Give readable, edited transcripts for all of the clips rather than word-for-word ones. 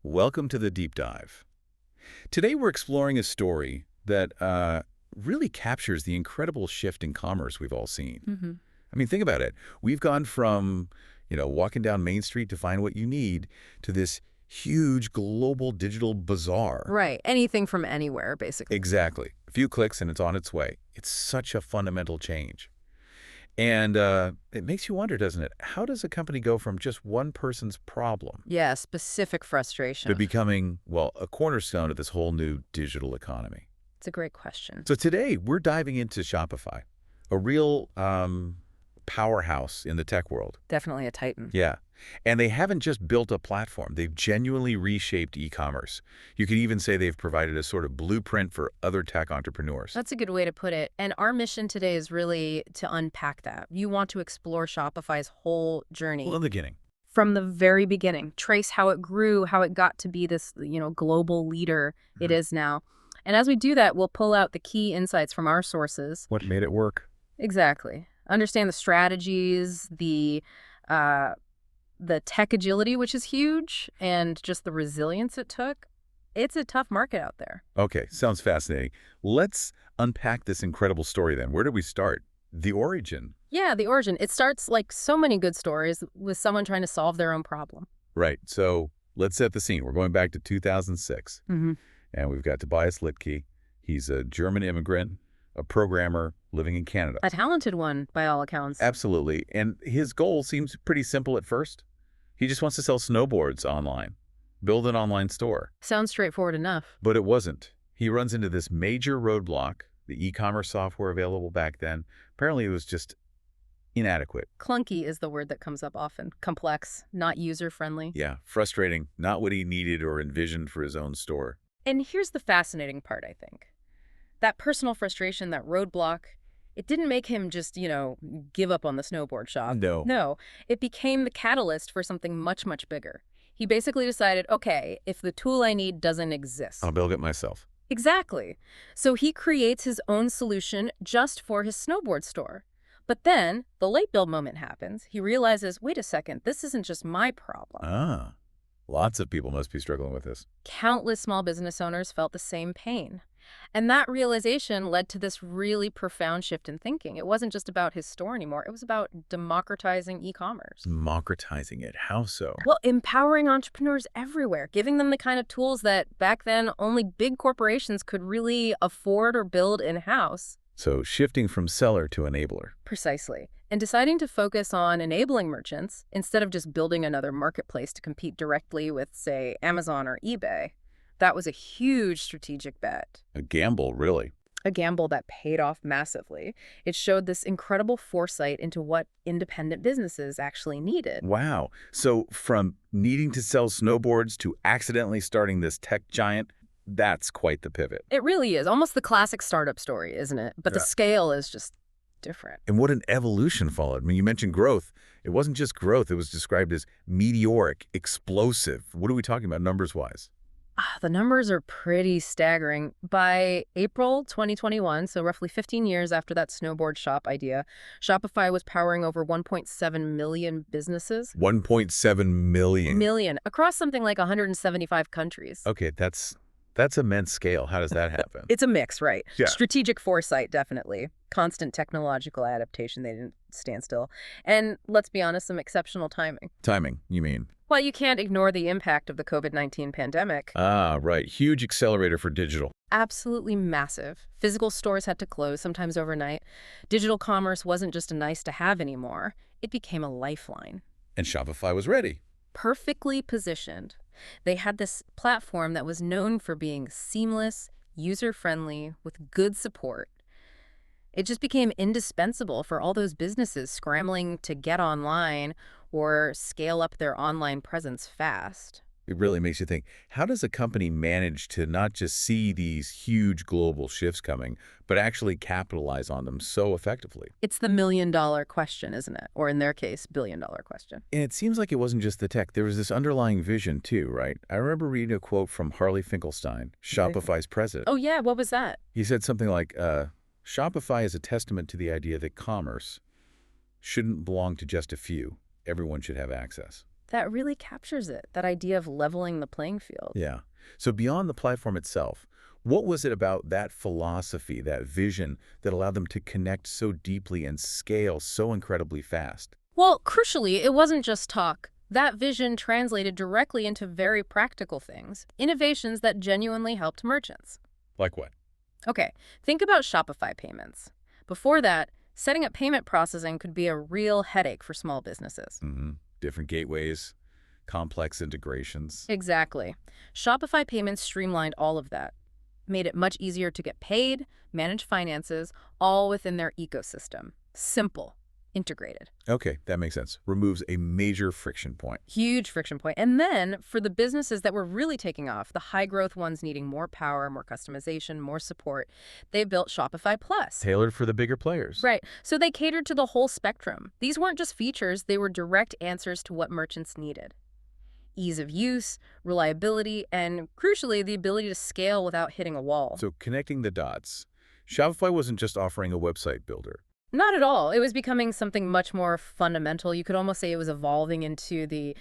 Welcome to the Deep Dive. Today we're exploring a story that really captures the incredible shift in commerce we've all seen. Hmm. I mean, think about it. We've gone from, walking down Main Street to find what you need to this huge global digital bazaar. Right. Anything from anywhere, basically. Exactly. A few clicks and it's on its way. It's such a fundamental change. And it makes you wonder, doesn't it? How does a company go from just one person's problem Yeah, specific frustration. to becoming, well, a cornerstone of this whole new digital economy? It's a great question. So today we're diving into Shopify, a real powerhouse in the tech world. Definitely a titan. Yeah. And they haven't just built a platform. They've genuinely reshaped e-commerce. You could even say they've provided a sort of blueprint for other tech entrepreneurs. That's a good way to put it. And our mission today is really to unpack that. You want to explore Shopify's whole journey. Well, in the beginning. From the very beginning, trace how it grew, how it got to be this, global leader it is now. And as we do that, we'll pull out the key insights from our sources. What made it work? Exactly. Understand the strategies, the tech agility, which is huge, and just the resilience it took. It's a tough market out there. Okay, sounds fascinating. Let's unpack this incredible story then. Where do we start? The origin. Yeah, the origin. It starts like so many good stories with someone trying to solve their own problem. Right. So let's set the scene. We're going back to 2006. Mm-hmm. And we've got Tobias Littke. He's a German immigrant, a programmer living in Canada. A talented one, by all accounts. Absolutely. And his goal seems pretty simple at first. He just wants to sell snowboards online, build an online store. Sounds straightforward enough. But it wasn't. He runs into this major roadblock, the e-commerce software available back then. Apparently it was just inadequate. Clunky is the word that comes up often. Complex, not user-friendly. Yeah, frustrating, not what he needed or envisioned for his own store. And here's the fascinating part, I think. That personal frustration, that roadblock, it didn't make him just, give up on the snowboard shop. No. No, it became the catalyst for something much, much bigger. He basically decided, okay, if the tool I need doesn't exist. I'll build it myself. Exactly. So he creates his own solution just for his snowboard store. But then the light bulb moment happens. He realizes, wait a second, this isn't just my problem. Ah, lots of people must be struggling with this. Countless small business owners felt the same pain. And that realization led to this really profound shift in thinking. It wasn't just about his store anymore. It was about democratizing e-commerce. Democratizing it. How so? Well, empowering entrepreneurs everywhere, giving them the kind of tools that back then only big corporations could really afford or build in-house. So shifting from seller to enabler. Precisely. And deciding to focus on enabling merchants instead of just building another marketplace to compete directly with, say, Amazon or eBay. That was a huge strategic bet. A gamble, really. A gamble that paid off massively. It showed this incredible foresight into what independent businesses actually needed. Wow. So from needing to sell snowboards to accidentally starting this tech giant, that's quite the pivot. It really is. Almost the classic startup story, isn't it? But the scale is just different. And what an evolution followed. I mean, you mentioned growth. It wasn't just growth. It was described as meteoric, explosive. What are we talking about numbers-wise? The numbers are pretty staggering. By April 2021, so roughly 15 years after that snowboard shop idea, Shopify was powering over 1.7 million businesses. 1.7 million. Million, across something like 175 countries. Okay, that's immense scale. How does that happen? It's a mix, right? Yeah. Strategic foresight, definitely. Constant technological adaptation. They didn't stand still. And let's be honest, some exceptional timing. Timing, you mean? Well, you can't ignore the impact of the COVID-19 pandemic. Ah, right. Huge accelerator for digital. Absolutely massive. Physical stores had to close, sometimes overnight. Digital commerce wasn't just a nice-to-have anymore. It became a lifeline. And Shopify was ready. Perfectly positioned. They had this platform that was known for being seamless, user-friendly, with good support. It just became indispensable for all those businesses scrambling to get online or scale up their online presence fast. It really makes you think, how does a company manage to not just see these huge global shifts coming, but actually capitalize on them so effectively? It's the million-dollar question, isn't it? Or in their case, billion-dollar question. And it seems like it wasn't just the tech. There was this underlying vision too, right? I remember reading a quote from Harley Finkelstein, Shopify's president. Oh, yeah. What was that? He said something like, Shopify is a testament to the idea that commerce shouldn't belong to just a few. Everyone should have access. That really captures it, that idea of leveling the playing field. Yeah. So beyond the platform itself, what was it about that philosophy, that vision, that allowed them to connect so deeply and scale so incredibly fast? Well, crucially, it wasn't just talk. That vision translated directly into very practical things, innovations that genuinely helped merchants. Like what? Okay, think about Shopify payments. Before that, setting up payment processing could be a real headache for small businesses. Different gateways, complex integrations. Exactly. Shopify payments streamlined all of that, made it much easier to get paid, manage finances, all within their ecosystem. Simple, integrated. Okay, that makes sense. Removes a major friction point. Huge friction point. And then for the businesses that were really taking off, the high growth ones needing more power, more customization, more support, they built Shopify Plus. Tailored for the bigger players. Right. So they catered to the whole spectrum. These weren't just features, they were direct answers to what merchants needed. Ease of use, reliability, and crucially, the ability to scale without hitting a wall. So connecting the dots. Shopify wasn't just offering a website builder. Not at all. It was becoming something much more fundamental. You could almost say it was evolving into the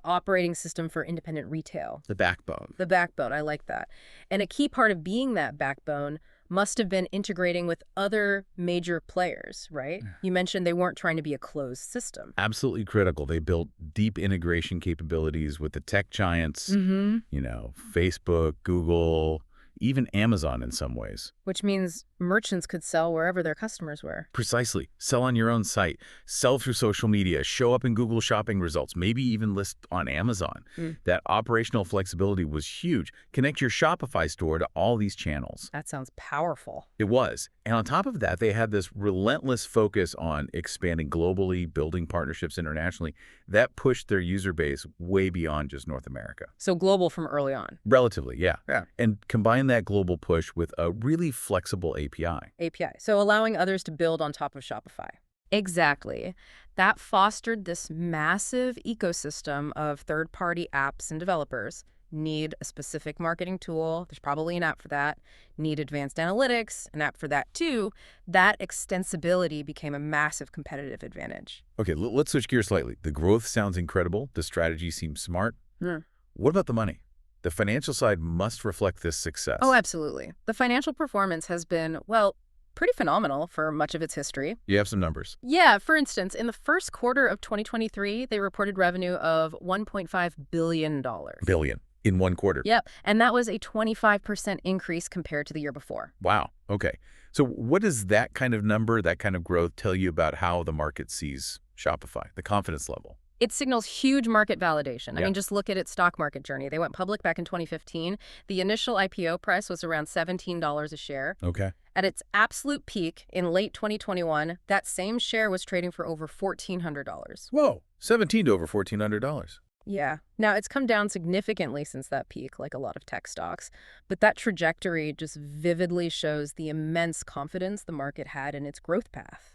operating system for independent retail. The backbone. The backbone, I like that. And a key part of being that backbone must have been integrating with other major players, right? You mentioned they weren't trying to be a closed system. Absolutely critical. They built deep integration capabilities with the tech giants, Facebook, Google, even Amazon in some ways. Which means merchants could sell wherever their customers were. Precisely. Sell on your own site, sell through social media, show up in Google shopping results, maybe even list on Amazon. That operational flexibility was huge. Connect your Shopify store to all these channels. That sounds powerful. It was. And on top of that, they had this relentless focus on expanding globally, building partnerships internationally. That pushed their user base way beyond just North America. So global from early on. Relatively, yeah. Yeah. And combine that global push with a really flexible API. API. So allowing others to build on top of Shopify. Exactly. That fostered this massive ecosystem of third-party apps and developers. Need a specific marketing tool. There's probably an app for that. Need advanced analytics, an app for that too. That extensibility became a massive competitive advantage. Okay, let's switch gears slightly. The growth sounds incredible. The strategy seems smart. Hmm. What about the money? The financial side must reflect this success. Oh, absolutely. The financial performance has been, well, pretty phenomenal for much of its history. You have some numbers. Yeah, for instance, in the first quarter of 2023, they reported revenue of $1.5 billion. Billion in one quarter. Yep, and that was a 25% increase compared to the year before. Wow. Okay. So what does that kind of number, that kind of growth tell you about how the market sees Shopify, the confidence level? It signals huge market validation. I Yeah. mean, just look at its stock market journey. They went public back in 2015. The initial IPO price was around $17 a share. Okay. At its absolute peak in late 2021, that same share was trading for over $1,400. Whoa. 17 to over $1,400. Yeah. Now, it's come down significantly since that peak, like a lot of tech stocks. But that trajectory just vividly shows the immense confidence the market had in its growth path.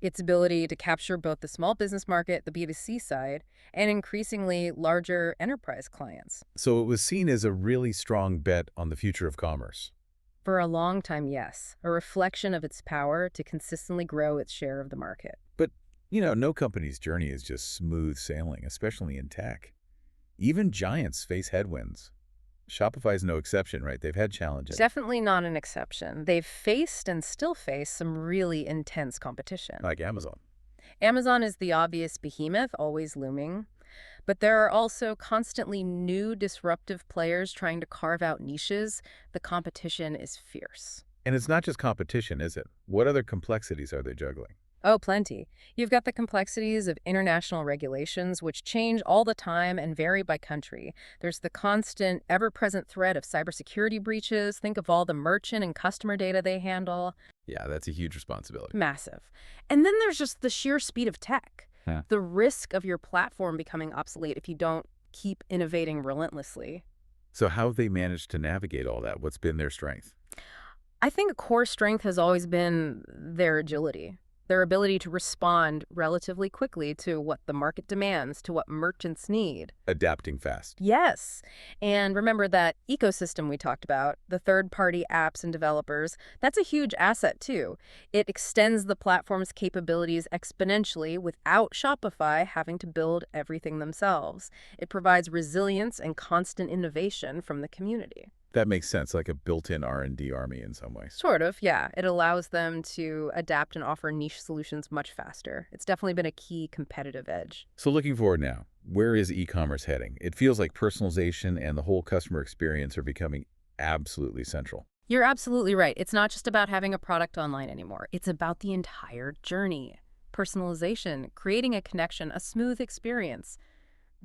Its ability to capture both the small business market, the B2C side, and increasingly larger enterprise clients. So it was seen as a really strong bet on the future of commerce. For a long time, yes, a reflection of its power to consistently grow its share of the market. But, no company's journey is just smooth sailing, especially in tech. Even giants face headwinds. Shopify's no exception, right? They've had challenges. Definitely not an exception. They've faced and still face some really intense competition. Like Amazon. Amazon is the obvious behemoth, always looming. But there are also constantly new disruptive players trying to carve out niches. The competition is fierce. And it's not just competition, is it? What other complexities are they juggling? Oh, plenty. You've got the complexities of international regulations, which change all the time and vary by country. There's the constant, ever-present threat of cybersecurity breaches. Think of all the merchant and customer data they handle. Yeah, that's a huge responsibility. Massive. And then there's just the sheer speed of tech. Yeah. The risk of your platform becoming obsolete if you don't keep innovating relentlessly. So how have they managed to navigate all that? What's been their strength? I think a core strength has always been their agility. Their ability to respond relatively quickly to what the market demands, to what merchants need. Adapting fast. Yes. And remember that ecosystem we talked about, the third-party apps and developers, that's a huge asset too. It extends the platform's capabilities exponentially without Shopify having to build everything themselves. It provides resilience and constant innovation from the community. That makes sense, like a built-in R&D army in some ways. Sort of, yeah. It allows them to adapt and offer niche solutions much faster. It's definitely been a key competitive edge. So looking forward now, where is e-commerce heading? It feels like personalization and the whole customer experience are becoming absolutely central. You're absolutely right. It's not just about having a product online anymore. It's about the entire journey. Personalization, creating a connection, a smooth experience.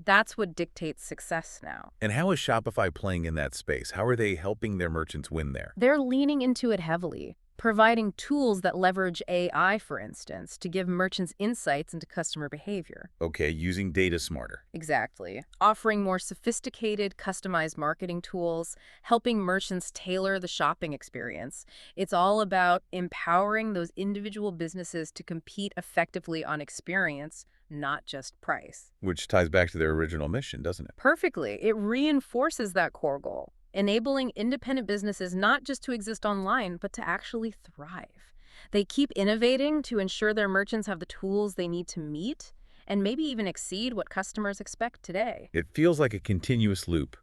That's what dictates success now. And how is Shopify playing in that space? How are they helping their merchants win there? They're leaning into it heavily, providing tools that leverage AI, for instance, to give merchants insights into customer behavior. Okay, using data smarter. Exactly. Offering more sophisticated, customized marketing tools, helping merchants tailor the shopping experience. It's all about empowering those individual businesses to compete effectively on experience, not just price. Which ties back to their original mission, doesn't it? Perfectly. It reinforces that core goal, enabling independent businesses not just to exist online, but to actually thrive. They keep innovating to ensure their merchants have the tools they need to meet and maybe even exceed what customers expect today. It feels like a continuous loop.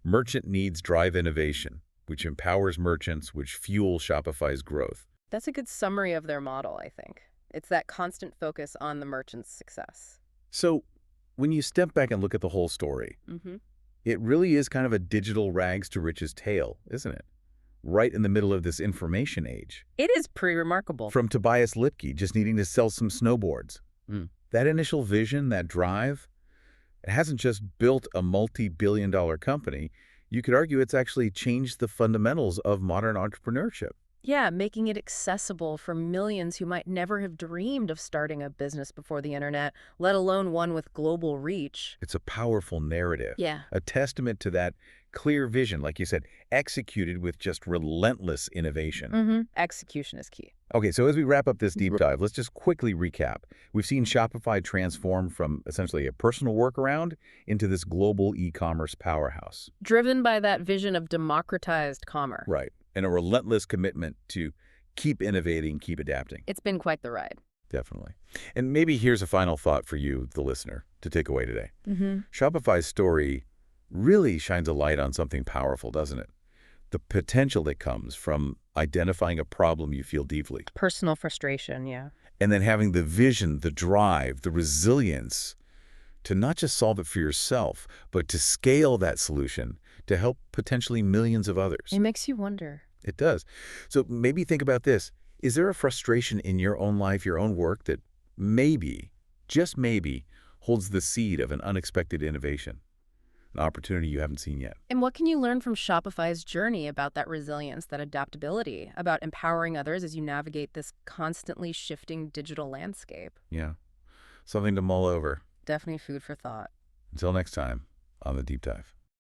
Merchant needs drive innovation, which empowers merchants, which fuels Shopify's growth. That's a good summary of their model, I think. It's that constant focus on the merchant's success. So when you step back and look at the whole story, it really is kind of a digital rags to riches tale, isn't it? Right in the middle of this information age. It is pretty remarkable. From Tobias Lipke just needing to sell some snowboards. That initial vision, that drive, it hasn't just built a multi-billion-dollar company. You could argue it's actually changed the fundamentals of modern entrepreneurship. Yeah, making it accessible for millions who might never have dreamed of starting a business before the internet, let alone one with global reach. It's a powerful narrative. Yeah. A testament to that clear vision, like you said, executed with just relentless innovation. Execution is key. Okay, so as we wrap up this deep dive, let's just quickly recap. We've seen Shopify transform from essentially a personal workaround into this global e-commerce powerhouse. Driven by that vision of democratized commerce. Right, and a relentless commitment to keep innovating, keep adapting. It's been quite the ride. Definitely. And maybe here's a final thought for you, the listener, to take away today. Shopify's story really shines a light on something powerful, doesn't it? The potential that comes from identifying a problem you feel deeply. Personal frustration, yeah. And then having the vision, the drive, the resilience to not just solve it for yourself, but to scale that solution to help potentially millions of others. It makes you wonder. It does. So maybe think about this. Is there a frustration in your own life, your own work, that maybe, just maybe, holds the seed of an unexpected innovation? An opportunity you haven't seen yet. And what can you learn from Shopify's journey about that resilience, that adaptability, about empowering others as you navigate this constantly shifting digital landscape? Yeah, something to mull over. Definitely food for thought. Until next time on The Deep Dive.